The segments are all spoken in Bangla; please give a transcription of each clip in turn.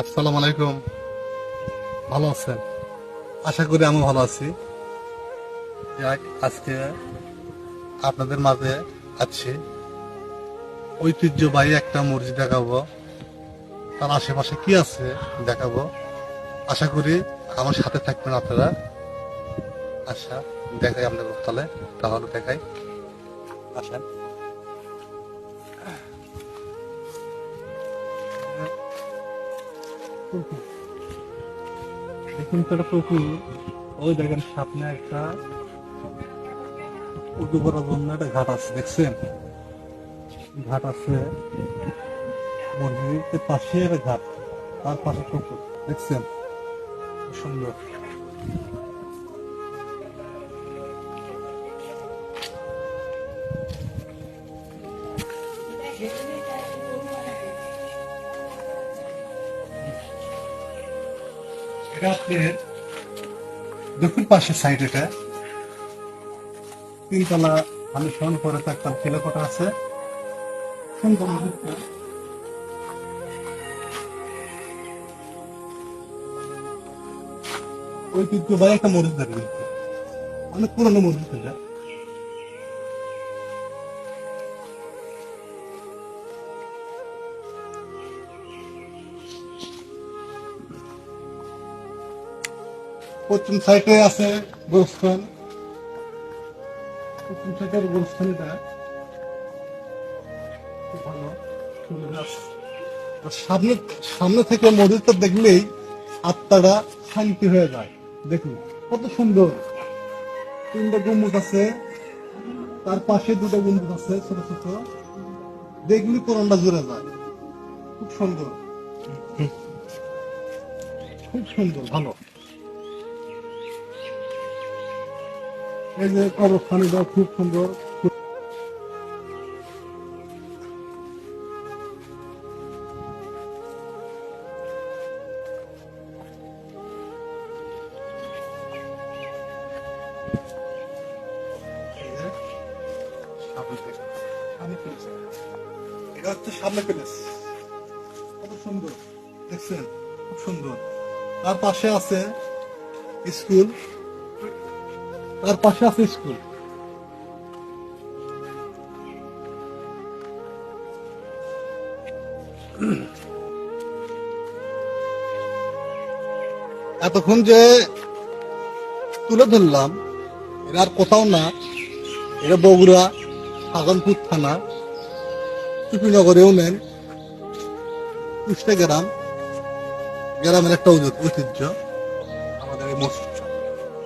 আসসালামু আলাইকুম। ভালো আছেন? আশা করি আমি ভালো আছি। আজকে আপনাদের মাঝে আছি, ঐতিহ্যবাহী একটা মসজিদ দেখাবো, তার আশেপাশে কি আছে দেখাবো। আশা করি আমার সাথে থাকবেন আপনারা। আচ্ছা, দেখাই আপনাদের তাহলে দেখাই, আসেন। দেখুন তো একটা পুকুর, ওই দেখেন সামনে একটা উঁচু করার জন্য একটা ঘাট আছে, দেখছেন? ঘাট আছে মসজিদের পাশে, একটা ঘাট, তার পাশে পুকুর, দেখছেন? সুন্দর। এটা আপনার দক্ষিণ পাশের সাইড, এটা তিনতলা ফাউন্ডেশন করে একটা টেলাকোটা আছে, সুন্দর মসজিদটা। ঐতিহ্যবাহী একটা মসজিদ আছে, কিন্তু অনেক পুরনো মসজিদ এটা। পশ্চিম সাইডে আছে গোরস্থান, পশ্চিম সাইডের গোরস্থান, এটা খুব ভালো, সুন্দর আছে। আর সামনে সামনে থেকে মসজিদটা দেখলেই আত্মাটা শান্তি হয়ে যায়। দেখুন কত সুন্দর, তিনটা গম্বুজ আছে, তার পাশে দুটো গম্বুজ আছে ছোট ছোট, দেখলি কোরআনটা জুড়ে যায়। খুব সুন্দর, খুব সুন্দর, ভালো। এই যে কবরস্থানটা খুব সুন্দর। এটা হচ্ছে সামনে প্যালেস, কত সুন্দর, দেখছেন? খুব সুন্দর। তার পাশে আছে স্কুল, তার পাশে আছে স্কুল। এতক্ষণ যে তুলে ধরলাম, এরা আর কোথাও না, এরা বগুড়া সাগনপুর থানা, চুপিনগর ইউনিয়ন, কুষ্টা গ্রামের একটা ঐতিহ্য আমাদের এই মসজিদটা।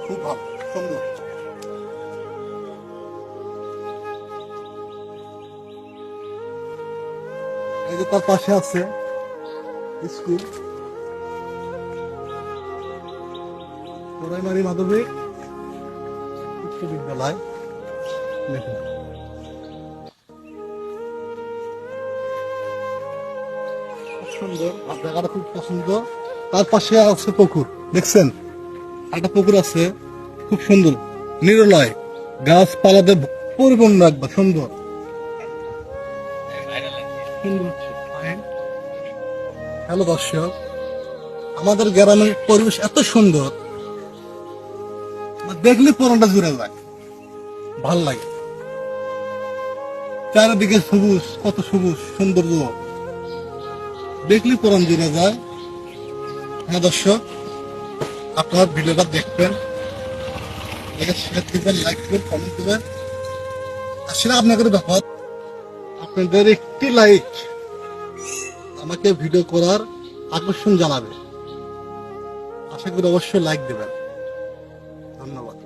খুব ভালো, সুন্দর। এই যে তার পাশে আছে স্কুল, প্রাইমারি মাধ্যমিক উচ্চ বিদ্যালয়। দেখুন খুব সুন্দর, আর জায়গাটা খুব পছন্দ। তার পাশে আছে পুকুর, দেখছেন? একটা পুকুর আছে, খুব সুন্দর, নিরলয়, গাছপালাতে পরিপূর্ণ, একবার সুন্দর। হ্যালো দর্শক, আমাদের গ্রামের পরিবেশ এত সুন্দর, দেখলে পরনটা জুড়ে যায়, ভাল লাগে। চারিদিকে সবুজ, কত সবুজ সৌন্দর্য, দেখলে পরন জুড়ে যায়। হ্যাঁ দর্শক, আপনার ভিডিওটা দেখবেন, শেয়ার দিবেন, লাইক দিবেন, কমেন্ট দিবেন। আসলে আপনাদের ব্যাপার, আপনাদের একটি লাইক আমাকে ভিডিও করার আকর্ষণ জানাবে। আশা করি অবশ্যই লাইক দেবেন। ধন্যবাদ।